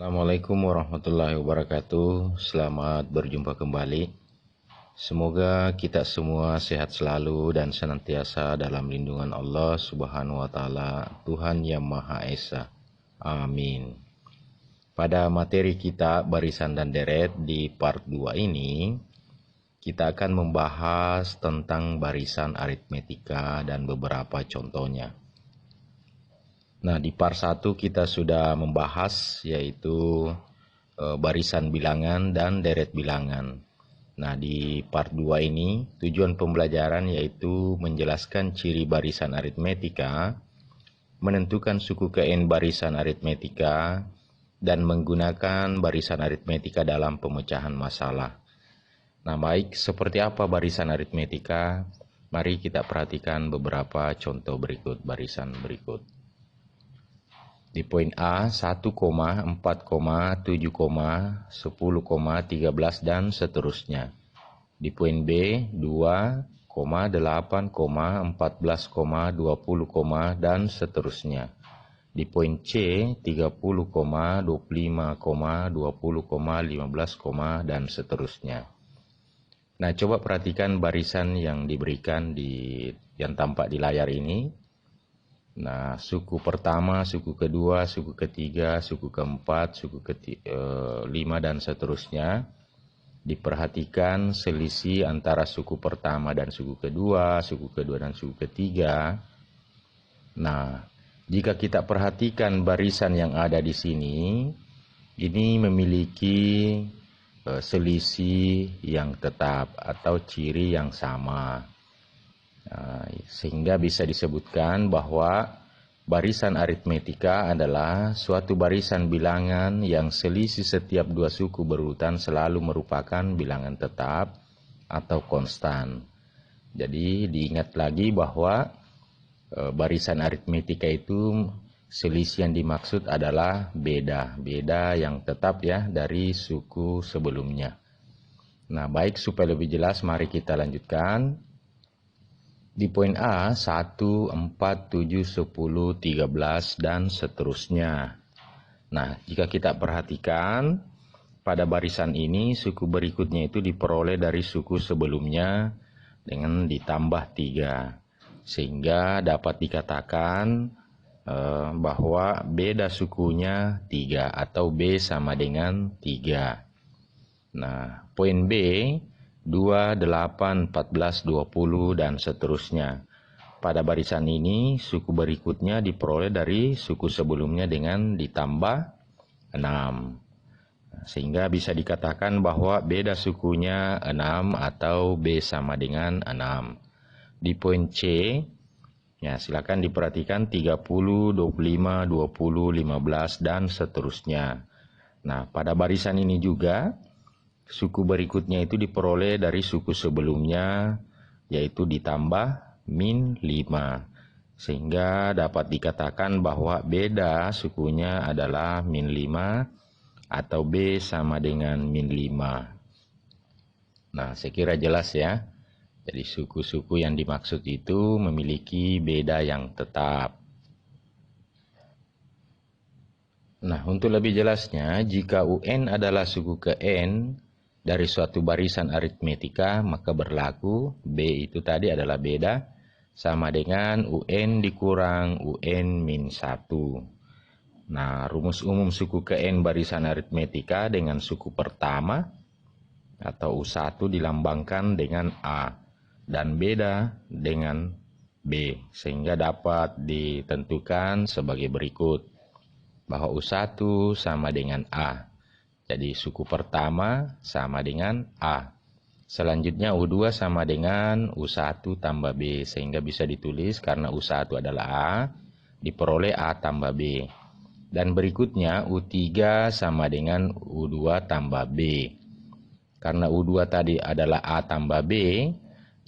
Assalamualaikum warahmatullahi wabarakatuh. Selamat berjumpa kembali. Semoga kita semua sehat selalu dan senantiasa dalam lindungan Allah Subhanahu wa taala, Tuhan yang Maha Esa. Amin. Pada materi kita barisan dan deret di part 2 ini, kita akan membahas tentang barisan aritmetika dan beberapa contohnya. Nah, di part 1 kita sudah membahas yaitu barisan bilangan dan deret bilangan. Nah, di part 2 ini tujuan pembelajaran yaitu menjelaskan ciri barisan aritmetika, menentukan suku ke n barisan aritmetika, dan menggunakan barisan aritmetika dalam pemecahan masalah. Nah, baik, seperti apa barisan aritmetika? Mari kita perhatikan beberapa contoh berikut barisan berikut. Di poin A, 1, 4, 7, 10, 13, dan seterusnya. Di poin B, 2, 8, 14, 20, dan seterusnya. Di poin C, 30, 25, 20, 15, dan seterusnya. Nah, coba perhatikan barisan yang diberikan yang tampak di layar ini. Nah, suku pertama, suku kedua, suku ketiga, suku keempat, suku kelima, dan seterusnya. Diperhatikan selisih antara suku pertama dan suku kedua dan suku ketiga. Nah, jika kita perhatikan barisan yang ada di sini, ini memiliki selisih yang tetap atau ciri yang sama. Sehingga bisa disebutkan bahwa barisan aritmetika adalah suatu barisan bilangan yang selisih setiap dua suku berurutan selalu merupakan bilangan tetap atau konstan. Jadi diingat lagi bahwa barisan aritmetika itu selisih yang dimaksud adalah beda yang tetap ya dari suku sebelumnya. Nah, baik, supaya lebih jelas mari kita lanjutkan. Di poin A, 1, 4, 7, 10, 13, dan seterusnya. Nah, jika kita perhatikan, pada barisan ini suku berikutnya itu diperoleh dari suku sebelumnya dengan ditambah 3. Sehingga dapat dikatakan bahwa beda sukunya 3 atau B sama dengan 3. Nah, poin B, 2, 8, 14, 20, dan seterusnya. Pada barisan ini, suku berikutnya diperoleh dari suku sebelumnya dengan ditambah 6. Sehingga bisa dikatakan bahwa beda sukunya 6 atau B sama dengan 6. Di poin C, ya silakan diperhatikan 30, 25, 20, 15, dan seterusnya. Nah, pada barisan ini juga, suku berikutnya itu diperoleh dari suku sebelumnya, yaitu ditambah min 5. Sehingga dapat dikatakan bahwa beda sukunya adalah min 5 atau B sama dengan min 5. Nah, saya kira jelas ya. Jadi suku-suku yang dimaksud itu memiliki beda yang tetap. Nah, untuk lebih jelasnya, jika UN adalah suku ke N dari suatu barisan aritmetika, maka berlaku B itu tadi adalah beda sama dengan UN dikurang UN min 1. Nah, rumus umum suku ke N barisan aritmetika dengan suku pertama atau U1 dilambangkan dengan A dan beda dengan B, sehingga dapat ditentukan sebagai berikut bahwa U1 sama dengan A. Jadi suku pertama sama dengan A. Selanjutnya U2 sama dengan U1 tambah B. Sehingga bisa ditulis karena U1 adalah A, diperoleh A tambah B. Dan berikutnya U3 sama dengan U2 tambah B. Karena U2 tadi adalah A tambah B,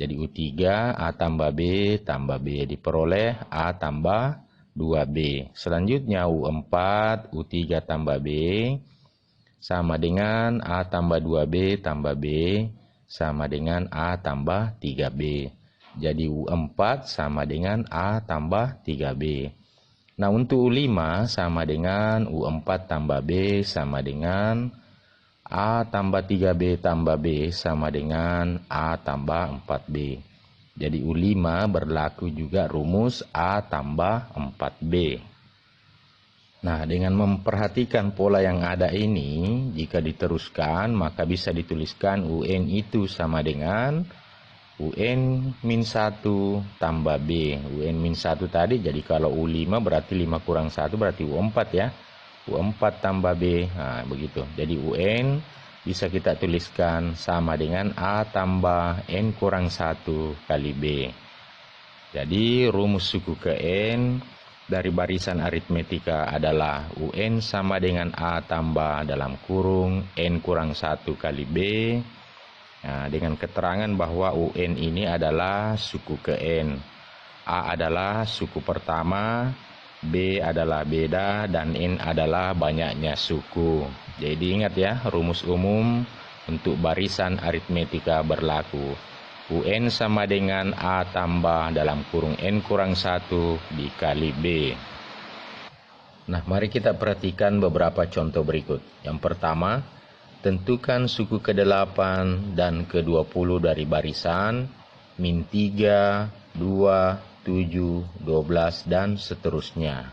jadi U3 A tambah B tambah B. Diperoleh A tambah 2B. Selanjutnya U4 U3 tambah B sama dengan A tambah 2B tambah B sama dengan A tambah 3B. Jadi U4 sama dengan A tambah 3B. Nah, untuk U5 sama dengan U4 tambah B sama dengan A tambah 3B tambah B sama dengan A tambah 4B. Jadi U5 berlaku juga rumus A tambah 4B. Nah, dengan memperhatikan pola yang ada ini, jika diteruskan, maka bisa dituliskan UN itu sama dengan UN min 1 tambah B. UN min 1 tadi, jadi kalau U5 berarti 5 kurang 1 berarti U4 ya. U4 tambah B, nah begitu. Jadi UN bisa kita tuliskan sama dengan A tambah N kurang 1 kali B. Jadi rumus suku ke N dari barisan aritmetika adalah UN sama dengan A tambah dalam kurung N kurang 1 kali B. Nah, dengan keterangan bahwa UN ini adalah suku ke N. A adalah suku pertama, B adalah beda, dan N adalah banyaknya suku. Jadi ingat ya, rumus umum untuk barisan aritmetika berlaku. UN sama dengan A tambah dalam kurung N kurang 1 dikali B. Nah, mari kita perhatikan beberapa contoh berikut. Yang pertama, tentukan suku ke-8 dan ke-20 dari barisan min 3, 2, 7, 12, dan seterusnya.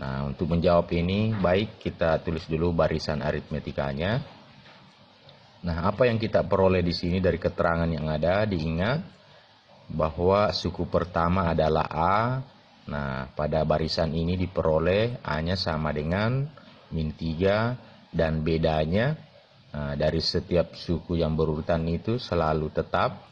Nah, untuk menjawab ini, baik kita tulis dulu barisan aritmetikanya. Nah, apa yang kita peroleh di sini dari keterangan yang ada, diingat bahwa suku pertama adalah A. Nah, pada barisan ini diperoleh A-nya sama dengan min 3, dan bedanya dari setiap suku yang berurutan itu selalu tetap.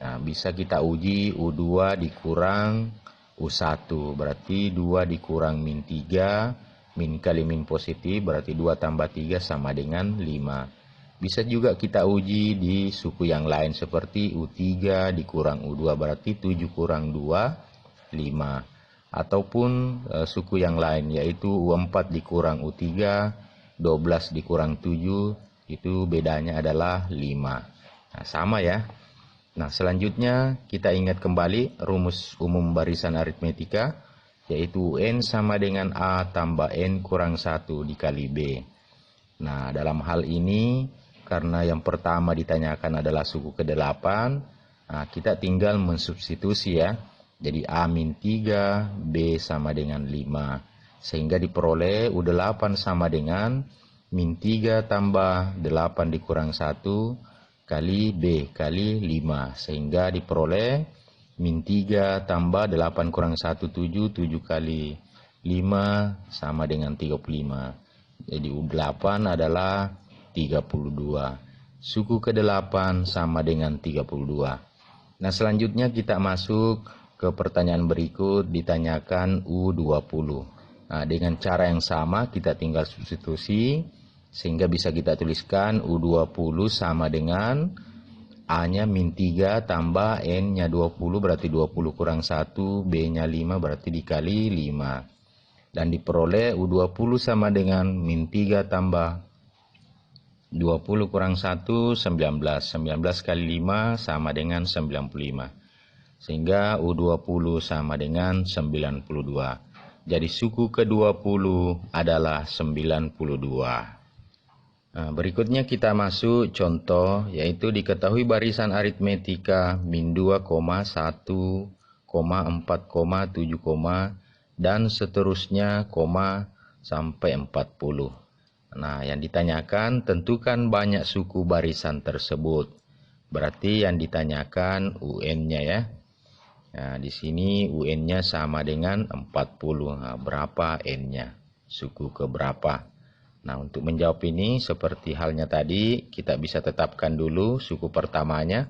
Nah, bisa kita uji U2 dikurang U1, berarti 2 dikurang min 3, min kali min positif, berarti 2 tambah 3 sama dengan 5. Bisa juga kita uji di suku yang lain seperti U3 dikurang U2, berarti 7 kurang 2, 5. Ataupun suku yang lain yaitu U4 dikurang U3, 12 dikurang 7, itu bedanya adalah 5. Nah, sama ya. Nah, selanjutnya kita ingat kembali rumus umum barisan aritmetika, yaitu UN sama dengan A tambah N kurang 1 dikali B. Nah, dalam hal ini, karena yang pertama ditanyakan adalah suku ke-8, nah, kita tinggal mensubstitusi ya. Jadi A min 3, B sama dengan 5. Sehingga diperoleh U8 sama dengan min 3 tambah 8 dikurang 1 kali B kali 5. Sehingga diperoleh min 3 tambah 8 kurang 1, 7. 7 kali 5 sama dengan 35. Jadi U8 adalah 32. Suku ke-8 sama dengan 32. Nah, selanjutnya kita masuk ke pertanyaan berikut, ditanyakan U20. Nah, dengan cara yang sama kita tinggal substitusi, sehingga bisa kita tuliskan U20 sama dengan A-nya min 3 tambah N-nya 20, berarti 20 kurang 1, B-nya 5, berarti dikali 5. Dan diperoleh U20 sama dengan min 3 tambah 20 kurang 1, 19. 19 kali 5 sama dengan 95. Sehingga U20 sama dengan 92. Jadi suku ke-20 adalah 92. Nah, berikutnya kita masuk contoh, yaitu diketahui barisan aritmetika min 2, 1, 4, 7, dan seterusnya, sampai 40. Nah, yang ditanyakan tentukan banyak suku barisan tersebut. Berarti yang ditanyakan UN-nya ya. Nah, di sini UN-nya sama dengan 40. Nah, berapa N-nya? Suku ke berapa? Nah, untuk menjawab ini seperti halnya tadi, kita bisa tetapkan dulu suku pertamanya,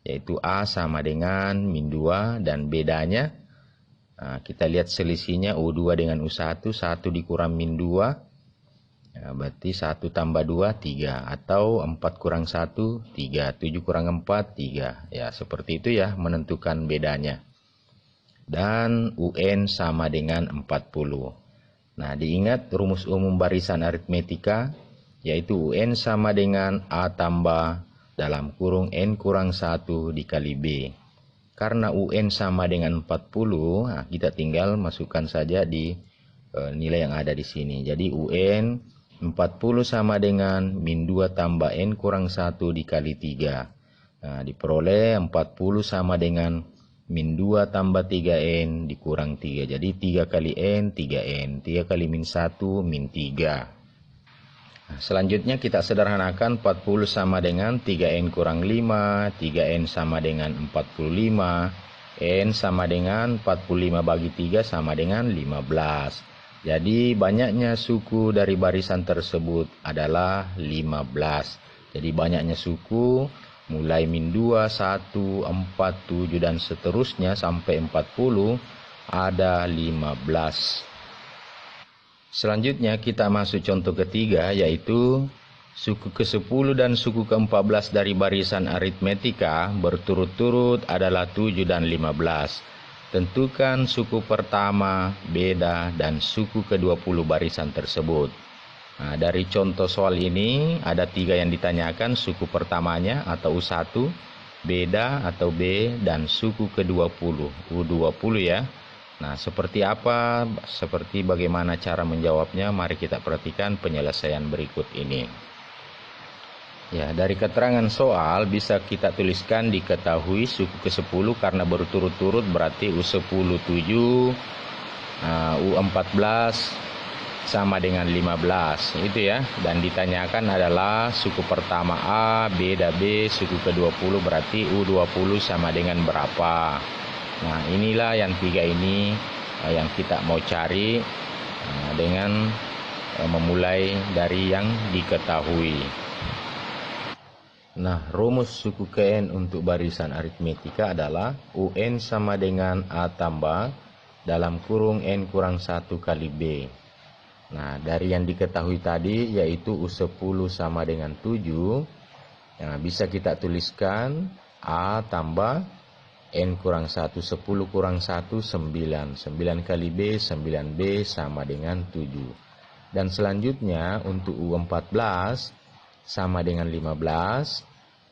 yaitu A sama dengan min 2, dan bedanya, nah, kita lihat selisihnya U2 dengan U1, 1 dikurang min 2, ya, berarti 1 tambah 2, 3, atau 4 kurang 1, 3, 7 kurang 4, 3. Ya, seperti itu ya menentukan bedanya. Dan UN sama dengan 40. Nah, diingat rumus umum barisan aritmetika, yaitu UN sama dengan A tambah dalam kurung N kurang 1 dikali B. Karena UN sama dengan 40, nah kita tinggal masukkan saja di nilai yang ada di sini. Jadi UN 40 sama dengan min 2 tambah N kurang 1 dikali 3. Nah, diperoleh 40 sama dengan min 2 tambah 3N dikurang 3. Jadi 3 kali N, 3N. 3 kali min 1, min 3. Nah, selanjutnya kita sederhanakan 40 sama dengan 3N kurang 5. 3N sama dengan 45. N sama dengan 45 bagi 3 sama dengan 15. Jadi banyaknya suku dari barisan tersebut adalah 15. Jadi banyaknya suku mulai min 2, 1, 4, 7 dan seterusnya sampai 40 ada 15. Selanjutnya kita masuk contoh ketiga, yaitu suku ke-10 dan suku ke-14 dari barisan aritmetika berturut-turut adalah 7 dan 15. Tentukan suku pertama, beda, dan suku ke-20 barisan tersebut. Nah, dari contoh soal ini ada 3 yang ditanyakan, suku pertamanya atau U1, beda atau B, dan suku ke-20, U20 ya. Nah, seperti apa, seperti bagaimana cara menjawabnya, mari kita perhatikan penyelesaian berikut ini. Ya, dari keterangan soal bisa kita tuliskan diketahui suku ke-10 karena berturut-turut berarti U10 7, U14 sama dengan 15 itu ya. Dan ditanyakan adalah suku pertama A, beda B, suku ke-20 berarti U20 sama dengan berapa. Nah, inilah yang 3 ini yang kita mau cari dengan memulai dari yang diketahui. Nah, rumus suku ke N untuk barisan aritmetika adalah UN sama dengan A tambah dalam kurung N kurang 1 kali B. Nah, dari yang diketahui tadi yaitu U10 sama dengan 7. Nah, bisa kita tuliskan A tambah N kurang 1, 10 kurang 1, 9. 9 kali B, 9B sama dengan 7. Dan selanjutnya untuk U14 sama dengan 15.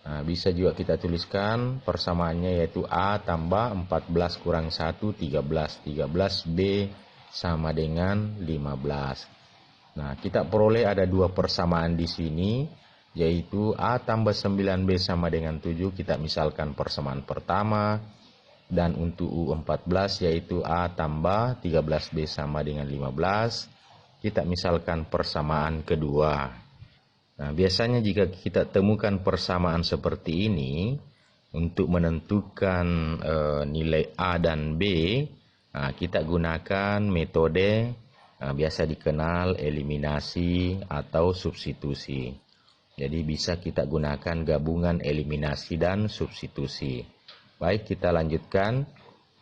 Nah, bisa juga kita tuliskan persamaannya yaitu A tambah 14 kurang 1, 13. 13B sama dengan 15. Nah, kita peroleh ada 2 persamaan di sini, yaitu A tambah 9B sama dengan 7, kita misalkan persamaan pertama. Dan untuk U14 yaitu A tambah 13B sama dengan 15, kita misalkan persamaan kedua. Nah, biasanya jika kita temukan persamaan seperti ini, untuk menentukan nilai A dan B, kita gunakan metode biasa dikenal eliminasi atau substitusi. Jadi bisa kita gunakan gabungan eliminasi dan substitusi. Baik, kita lanjutkan.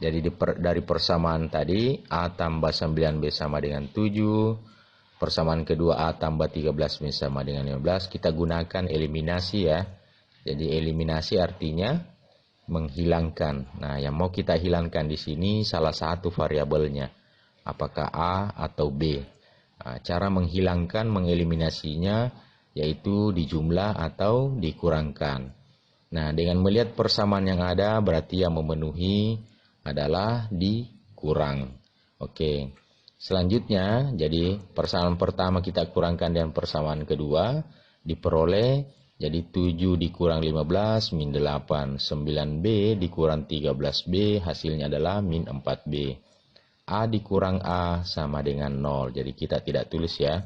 Jadi dari persamaan tadi, A tambah 9B sama dengan 7. Persamaan kedua A tambah 13B sama dengan 15. Kita gunakan eliminasi ya. Jadi eliminasi artinya menghilangkan. Nah, yang mau kita hilangkan di sini salah satu variabelnya. Apakah A atau B. Nah, cara menghilangkan, mengeliminasinya yaitu dijumlah atau dikurangkan. Nah, dengan melihat persamaan yang ada berarti yang memenuhi adalah dikurang. Oke. Selanjutnya, jadi persamaan pertama kita kurangkan dengan persamaan kedua, diperoleh jadi 7 dikurang 15 min 8, 9B dikurang 13B hasilnya adalah min 4B. A dikurang A sama dengan 0, jadi kita tidak tulis ya.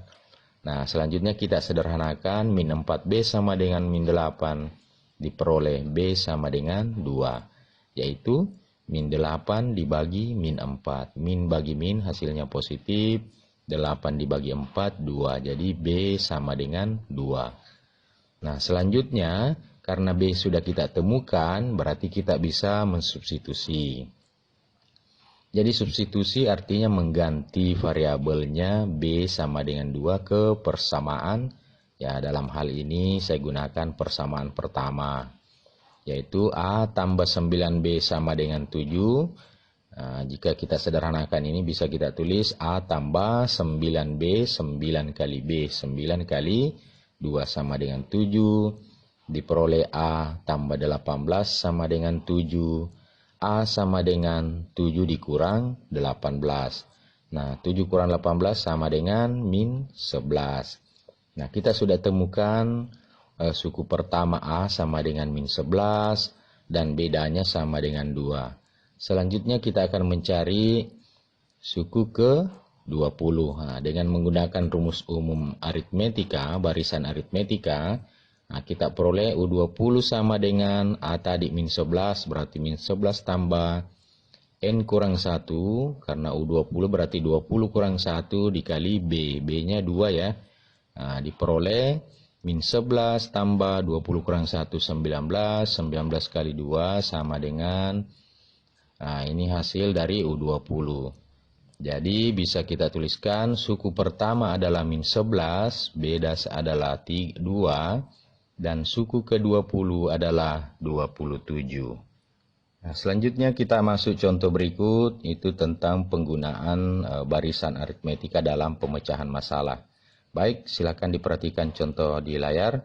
Nah, selanjutnya kita sederhanakan min 4B sama dengan min 8, diperoleh B sama dengan 2, yaitu min 8 dibagi min 4. Min bagi min hasilnya positif. 8 dibagi 4, 2. Jadi B sama dengan 2. Nah, selanjutnya karena B sudah kita temukan, berarti kita bisa mensubstitusi. Jadi substitusi artinya mengganti variabelnya B sama dengan 2 ke persamaan. Ya, dalam hal ini saya gunakan persamaan pertama, yaitu A tambah 9B sama dengan 7. Nah, jika kita sederhanakan ini bisa kita tulis A tambah 9B, 9 kali B, 9 kali 2 sama dengan 7. Diperoleh A tambah 18 sama dengan 7. A sama dengan 7 dikurang 18. Nah, 7 kurang 18 sama dengan min 11. Nah, kita sudah temukan suku pertama A sama dengan min 11 dan bedanya sama dengan 2. Selanjutnya kita akan mencari suku ke 20. Nah, dengan menggunakan rumus umum aritmetika, barisan aritmetika, nah, kita peroleh U20 sama dengan A tadi min 11, berarti min 11 tambah N kurang 1, karena U20 berarti 20 kurang 1 dikali B. B-nya 2 ya. Nah, diperoleh min 11 tambah 20 kurang 1, 19. 19 kali 2 sama dengan, nah ini hasil dari U20. Jadi bisa kita tuliskan suku pertama adalah min 11, beda adalah 2, dan suku ke-20 adalah 27. Nah, selanjutnya kita masuk contoh berikut, itu tentang penggunaan barisan aritmetika dalam pemecahan masalah. Baik, silakan diperhatikan contoh di layar.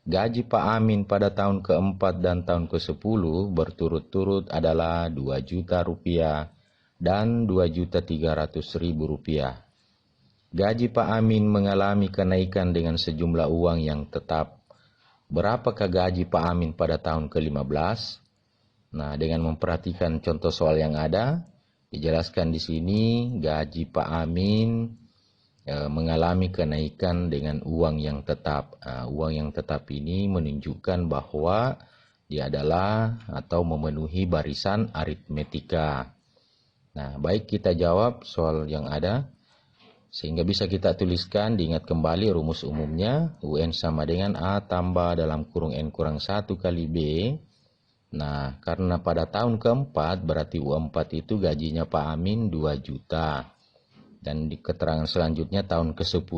Gaji Pak Amin pada tahun ke-4 dan tahun ke-10 berturut-turut adalah 2 juta rupiah dan 2.300.000 rupiah. Gaji Pak Amin mengalami kenaikan dengan sejumlah uang yang tetap. Berapakah gaji Pak Amin pada tahun ke-15? Nah, dengan memperhatikan contoh soal yang ada, dijelaskan di sini gaji Pak Amin mengalami kenaikan dengan uang yang tetap. Uang yang tetap ini menunjukkan bahwa dia adalah atau memenuhi barisan aritmetika. Nah, baik kita jawab soal yang ada, sehingga bisa kita tuliskan, diingat kembali rumus umumnya, UN sama dengan A tambah dalam kurung N kurang 1 kali B. Nah, karena pada tahun ke-4 berarti U4 itu gajinya Pak Amin 2 juta. Dan di keterangan selanjutnya tahun ke-10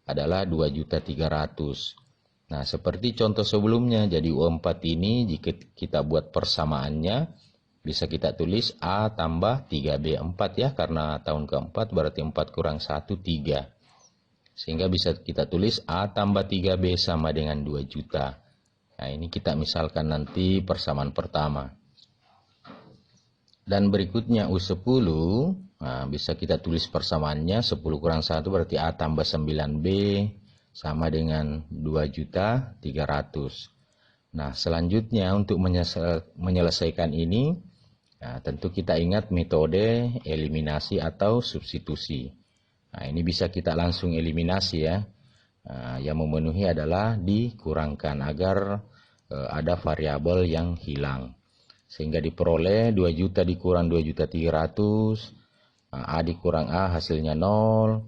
adalah 2.300.000. Nah, seperti contoh sebelumnya, jadi U4 ini jika kita buat persamaannya, bisa kita tulis A tambah 3B 4 ya, karena tahun ke-4 berarti 4 kurang 1, 3. Sehingga bisa kita tulis A tambah 3B sama dengan 2 juta. Nah, ini kita misalkan nanti persamaan pertama. Dan berikutnya U10, nah, bisa kita tulis persamaannya 10 kurang 1 berarti A tambah 9B sama dengan 2.300.000. Nah, selanjutnya untuk menyelesaikan ini, nah, tentu kita ingat metode eliminasi atau substitusi. Nah, ini bisa kita langsung eliminasi ya. Nah, yang memenuhi adalah dikurangkan agar ada variabel yang hilang. Sehingga diperoleh 2 juta dikurang 2.300.000. Nah, A dikurang A hasilnya 0.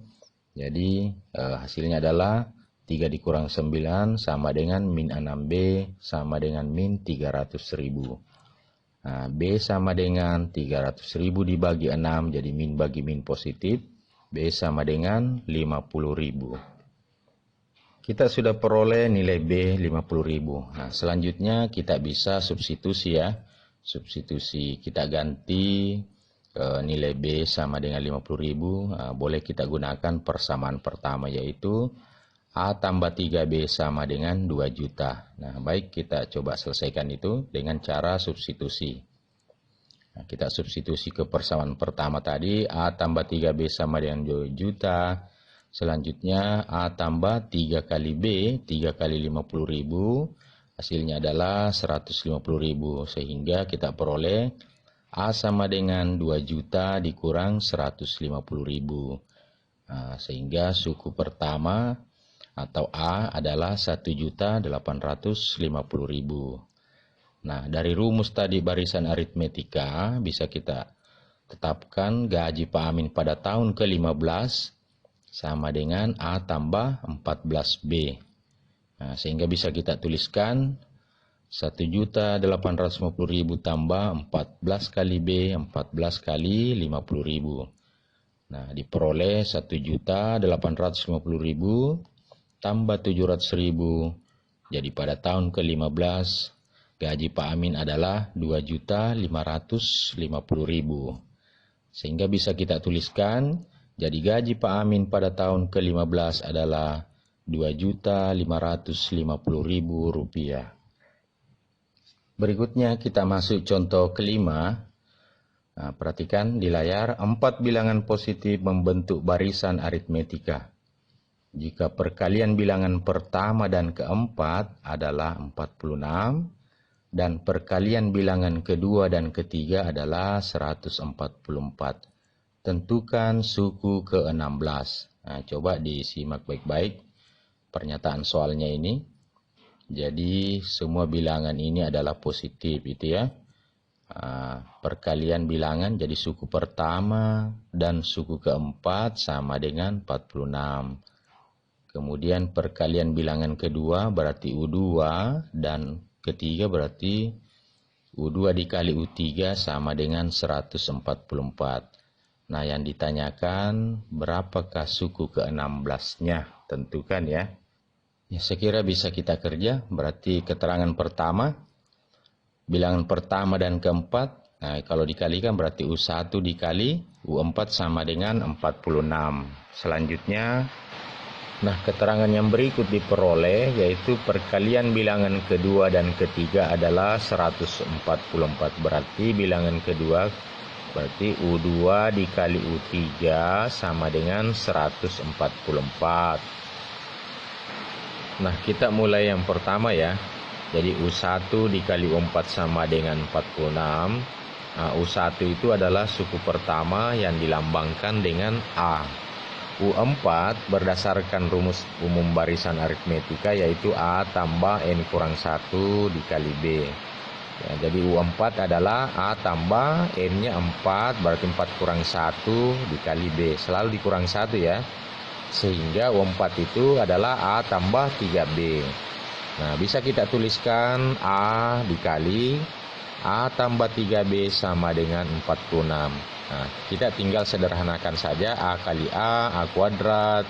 Jadi hasilnya adalah 3 dikurang 9 sama dengan min 6B sama dengan min 300.000. Nah, B sama dengan 300.000 dibagi 6, jadi min bagi min positif. B sama dengan 50.000. Kita sudah peroleh nilai B 50.000. Nah, selanjutnya kita bisa substitusi ya. Substitusi, kita ganti nilai B sama dengan 50.000. Nah, boleh kita gunakan persamaan pertama, yaitu A tambah 3B sama dengan 2 juta. Nah, baik kita coba selesaikan itu dengan cara substitusi. Nah, kita substitusi ke persamaan pertama tadi, A tambah 3B sama dengan 2 juta. Selanjutnya A tambah 3 kali B, 3 kali 50.000, hasilnya adalah 150.000. Sehingga kita peroleh A sama dengan 2 juta dikurang 150.000. Nah, sehingga suku pertama atau A adalah 1.850.000. Nah, dari rumus tadi barisan aritmetika bisa kita tetapkan gaji Pak Amin pada tahun ke-15 sama dengan A tambah 14B. Nah, sehingga bisa kita tuliskan 1.850.000 tambah 14 kali B, 14 kali 50.000. Nah, diperoleh 1.850.000 tambah 700.000. Jadi pada tahun ke-15 gaji Pak Amin adalah 2.550.000. Sehingga bisa kita tuliskan, jadi gaji Pak Amin pada tahun ke-15 adalah 2.550.000 rupiah. Berikutnya kita masuk contoh kelima. Nah, perhatikan di layar, 4 bilangan positif membentuk barisan aritmetika. Jika perkalian bilangan pertama dan keempat adalah 46, dan perkalian bilangan kedua dan ketiga adalah 144. Tentukan suku ke-16. Nah, coba disimak baik-baik pernyataan soalnya ini. Jadi semua bilangan ini adalah positif, itu ya. Perkalian bilangan jadi suku pertama dan suku keempat sama dengan 46. Kemudian perkalian bilangan kedua berarti U2 dan ketiga berarti U2 dikali U3 sama dengan 144. Nah, yang ditanyakan berapakah suku ke-16-nya? Tentukan ya. Ya, saya kira bisa kita kerja. Berarti keterangan pertama, bilangan pertama dan keempat, nah, kalau dikalikan berarti U1 dikali U4 sama dengan 46. Selanjutnya, nah, keterangan yang berikut diperoleh yaitu perkalian bilangan kedua dan ketiga adalah 144. Berarti bilangan kedua berarti U2 dikali U3 sama dengan 144. Nah, kita mulai yang pertama ya. Jadi U1 dikali U4 sama dengan 46. Nah, U1 itu adalah suku pertama yang dilambangkan dengan A. U4 berdasarkan rumus umum barisan aritmetika yaitu A tambah N kurang 1 dikali B. Ya, jadi U4 adalah A tambah N-nya 4, berarti 4 kurang 1 dikali B. Selalu dikurang 1 ya. Sehingga U4 itu adalah A tambah 3B. Nah, bisa kita tuliskan A dikali A tambah 3B sama dengan 46. Nah, kita tinggal sederhanakan saja A kali A kuadrat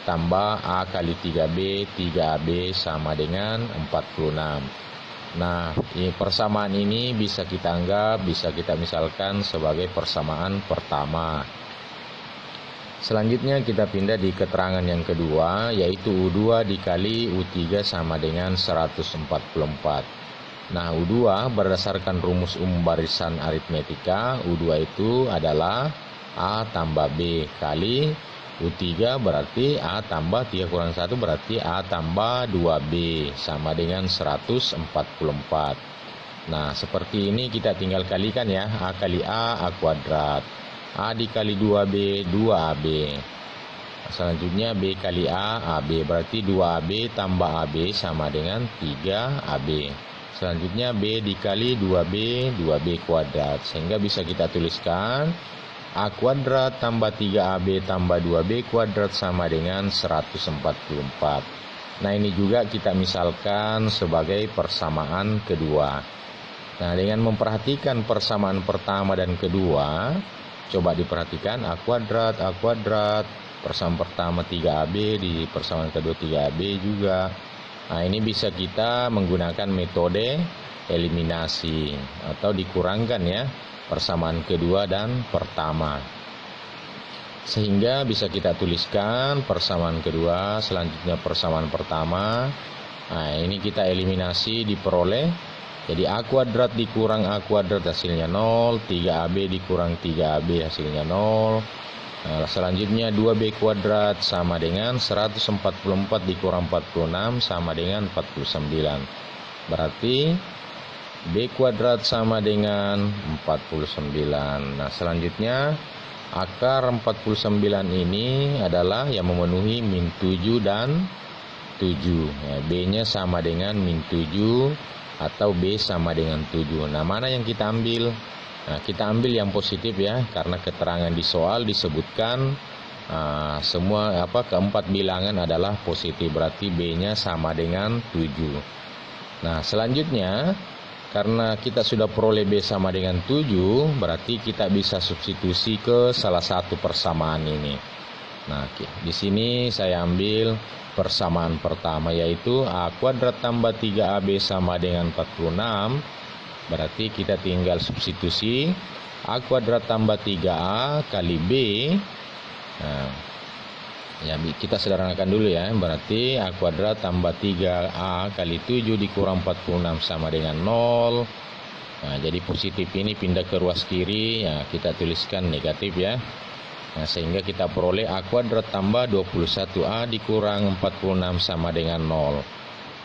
tambah A kali 3B, 3AB sama dengan 46. Nah, persamaan ini bisa kita anggap, bisa kita misalkan sebagai persamaan pertama. Selanjutnya kita pindah di keterangan yang kedua, yaitu U2 dikali U3 sama dengan 144. Nah, U2 berdasarkan rumus umum barisan aritmetika, U2 itu adalah A tambah B kali U3 berarti A tambah 3 kurang 1 berarti A tambah 2B sama dengan 144. Nah, seperti ini kita tinggal kalikan ya, A kali A kuadrat. A dikali 2B, 2AB. Selanjutnya B kali A, AB. Berarti 2AB tambah AB sama dengan 3AB. Selanjutnya B dikali 2B, 2B kuadrat. Sehingga bisa kita tuliskan A kuadrat tambah 3AB tambah 2B kuadrat sama dengan 144. Nah, ini juga kita misalkan sebagai persamaan kedua. Nah, dengan memperhatikan persamaan pertama dan kedua, coba diperhatikan A kuadrat, persamaan pertama 3AB, di persamaan kedua 3AB juga. Nah, ini bisa kita menggunakan metode eliminasi atau dikurangkan ya, persamaan kedua dan pertama. Sehingga bisa kita tuliskan persamaan kedua, selanjutnya persamaan pertama. Nah, ini kita eliminasi diperoleh. Jadi A kuadrat dikurang A kuadrat hasilnya 0, 3AB dikurang 3AB hasilnya 0. Nah, selanjutnya 2B kuadrat sama dengan 144 dikurang 46 sama dengan 49. Berarti B kuadrat sama dengan 49. Nah, selanjutnya akar 49 ini adalah yang memenuhi min 7 dan 7. Ya, B-nya sama dengan min 7 atau B sama dengan 7. Nah, mana yang kita ambil? Nah, kita ambil yang positif ya, karena keterangan di soal disebutkan semua keempat bilangan adalah positif, berarti B-nya sama dengan 7. Nah, selanjutnya karena kita sudah peroleh B sama dengan 7, berarti kita bisa substitusi ke salah satu persamaan ini. Nah, di sini saya ambil persamaan pertama yaitu A kuadrat tambah 3AB sama dengan 46. Berarti kita tinggal substitusi A kuadrat tambah 3A kali B. Nah, ya, kita sederhanakan dulu ya. Berarti A kuadrat tambah 3A kali 7 dikurang 46 sama dengan 0. Nah, jadi positif ini pindah ke ruas kiri, ya, kita tuliskan negatif ya. Nah, sehingga kita peroleh A kuadrat tambah 21A dikurang 46 sama dengan 0.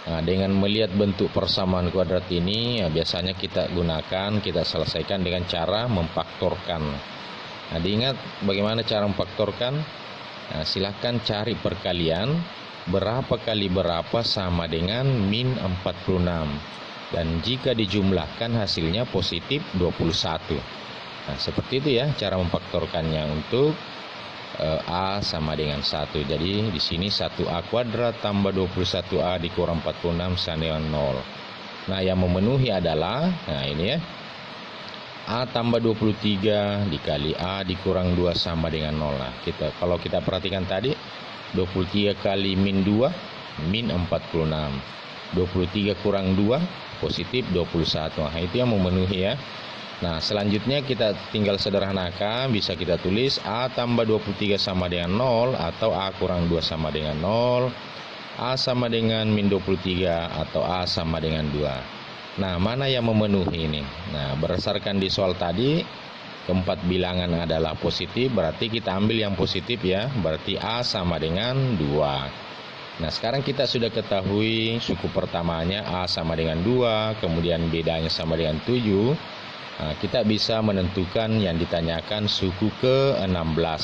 Nah, dengan melihat bentuk persamaan kuadrat ini, ya, biasanya kita selesaikan dengan cara memfaktorkan. Nah, diingat bagaimana cara memfaktorkan? Nah, silahkan cari perkalian, berapa kali berapa sama dengan min 46. Dan jika dijumlahkan hasilnya positif 21. Nah, seperti itu ya cara memfaktorkannya untuk A sama dengan 1. Jadi di sini 1A kuadrat tambah 21A dikurang 46 sama dengan 0. Nah, yang memenuhi adalah, nah ini ya, A tambah 23 dikali A dikurang 2 sama dengan 0. Nah, kalau kita perhatikan tadi, 23 kali min 2, min 46. 23 kurang 2, positif 21. Nah, itu yang memenuhi ya. Nah, selanjutnya kita tinggal sederhanakan, bisa kita tulis A tambah 23 sama dengan 0, atau A kurang 2 sama dengan 0, A sama dengan min 23, atau A sama dengan 2. Nah, mana yang memenuhi ini? Nah, berdasarkan di soal tadi, keempat bilangan adalah positif, berarti kita ambil yang positif ya, berarti A sama dengan 2. Nah, sekarang kita sudah ketahui suku pertamanya A sama dengan 2, kemudian bedanya sama dengan 7. Nah, kita bisa menentukan yang ditanyakan suku ke-16.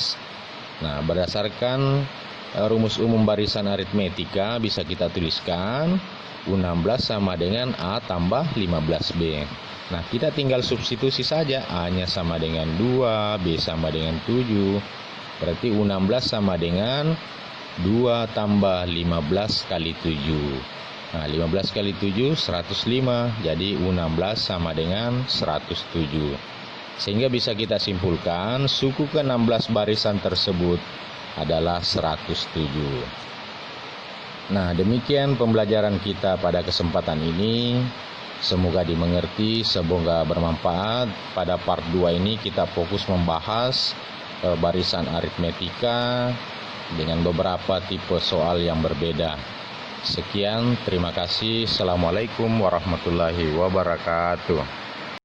Nah, berdasarkan rumus umum barisan aritmetika bisa kita tuliskan U16 sama dengan A tambah 15B. Nah, kita tinggal substitusi saja. A-nya sama dengan 2, B sama dengan 7. Berarti U16 sama dengan 2 tambah 15 kali 7. Nah, 15 kali 7, 105. Jadi U16 sama dengan 107. Sehingga bisa kita simpulkan suku ke-16 barisan tersebut adalah 107. Nah, demikian pembelajaran kita pada kesempatan ini. Semoga dimengerti, semoga bermanfaat. Pada part 2 ini kita fokus membahas barisan aritmetika dengan beberapa tipe soal yang berbeda. Sekian, terima kasih. Assalamualaikum warahmatullahi wabarakatuh.